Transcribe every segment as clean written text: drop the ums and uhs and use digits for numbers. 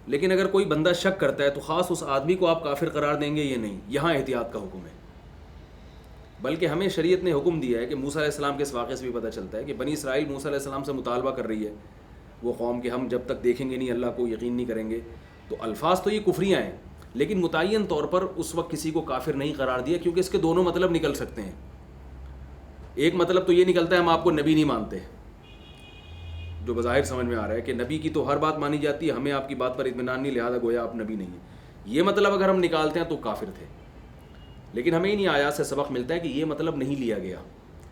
لیکن اگر کوئی بندہ شک کرتا ہے تو خاص اس آدمی کو آپ کافر قرار دیں گے یہ نہیں، یہاں احتیاط کا حکم ہے۔ بلکہ ہمیں شریعت نے حکم دیا ہے کہ موسیٰ علیہ السلام کے اس واقعے سے بھی پتہ چلتا ہے کہ بنی اسرائیل موسیٰ علیہ السلام سے مطالبہ کر رہی ہے، وہ قوم کہ ہم جب تک دیکھیں گے نہیں اللہ کو یقین نہیں کریں گے، تو الفاظ تو یہ کفریاں ہیں، لیکن متعین طور پر اس وقت کسی کو کافر نہیں قرار دیا، کیونکہ اس کے دونوں مطلب نکل سکتے ہیں۔ ایک مطلب تو یہ نکلتا ہے ہم آپ کو نبی نہیں مانتے، جو بظاہر سمجھ میں آ رہا ہے کہ نبی کی تو ہر بات مانی جاتی ہے، ہمیں آپ کی بات پر اطمینان نہیں، لہٰذا گویا آپ نبی نہیں ہیں۔ یہ مطلب اگر ہم نکالتے ہیں تو کافر تھے، لیکن ہمیں انہیں آیات سے سبق ملتا ہے کہ یہ مطلب نہیں لیا گیا،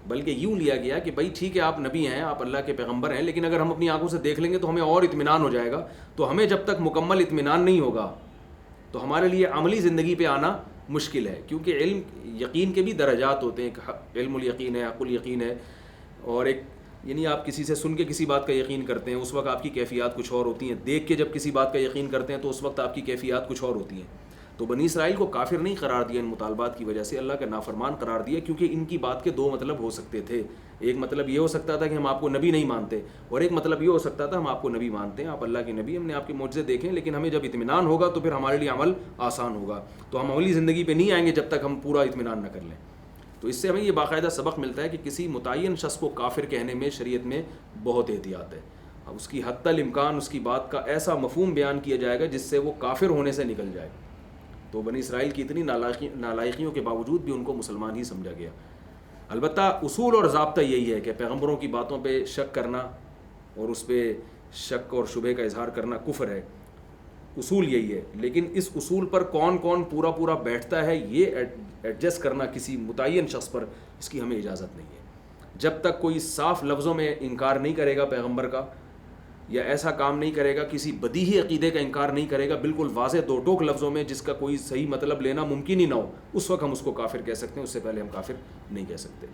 بلکہ یوں لیا گیا کہ بھائی ٹھیک ہے آپ نبی ہیں، آپ اللہ کے پیغمبر ہیں، لیکن اگر ہم اپنی آنکھوں سے دیکھ لیں گے تو ہمیں اور اطمینان ہو جائے گا، تو ہمیں جب تک مکمل اطمینان نہیں ہوگا تو ہمارے لیے عملی زندگی پہ آنا مشکل ہے، کیونکہ علم یقین کے بھی درجات ہوتے ہیں، ایک علم الیقین ہے، حق الیقین ہے، اور ایک یعنی آپ کسی سے سن کے کسی بات کا یقین کرتے ہیں اس وقت آپ کی کیفیات کچھ اور ہوتی ہیں، دیکھ کے جب کسی بات کا یقین کرتے ہیں تو اس وقت آپ کی کیفیات کچھ اور ہوتی ہیں۔ تو بنی اسرائیل کو کافر نہیں قرار دیا ان مطالبات کی وجہ سے، اللہ کا نافرمان قرار دیا، کیونکہ ان کی بات کے دو مطلب ہو سکتے تھے۔ ایک مطلب یہ ہو سکتا تھا کہ ہم آپ کو نبی نہیں مانتے، اور ایک مطلب یہ ہو سکتا تھا ہم آپ کو نبی مانتے ہیں، آپ اللہ کے نبی، ہم نے آپ کے معجزے دیکھیں، لیکن ہمیں جب اطمینان ہوگا تو پھر ہمارے لیے عمل آسان ہوگا، تو ہم عملی زندگی پہ نہیں آئیں گے جب تک ہم پورا اطمینان نہ کر لیں۔ تو اس سے ہمیں یہ باقاعدہ سبق ملتا ہے کہ کسی متعین شخص کو کافر کہنے میں شریعت میں بہت احتیاط ہے، اب اس کی حتی الامکان اس کی بات کا ایسا مفہوم بیان کیا جائے گا جس سے وہ کافر ہونے سے نکل جائے۔ تو بنی اسرائیل کی اتنی نالائقیوں کے باوجود بھی ان کو مسلمان ہی سمجھا گیا۔ البتہ اصول اور ضابطہ یہی ہے کہ پیغمبروں کی باتوں پہ شک کرنا اور اس پہ شک اور شبہ کا اظہار کرنا کفر ہے، اصول یہی ہے، لیکن اس اصول پر کون کون پورا بیٹھتا ہے یہ ایڈجسٹ کرنا کسی متعین شخص پر، اس کی ہمیں اجازت نہیں ہے۔ جب تک کوئی صاف لفظوں میں انکار نہیں کرے گا پیغمبر کا، یا ایسا کام نہیں کرے گا، کسی بدیہی عقیدے کا انکار نہیں کرے گا بالکل واضح دو ٹوک لفظوں میں جس کا کوئی صحیح مطلب لینا ممکن ہی نہ ہو، اس وقت ہم اس کو کافر کہہ سکتے ہیں، اس سے پہلے ہم کافر نہیں کہہ سکتے۔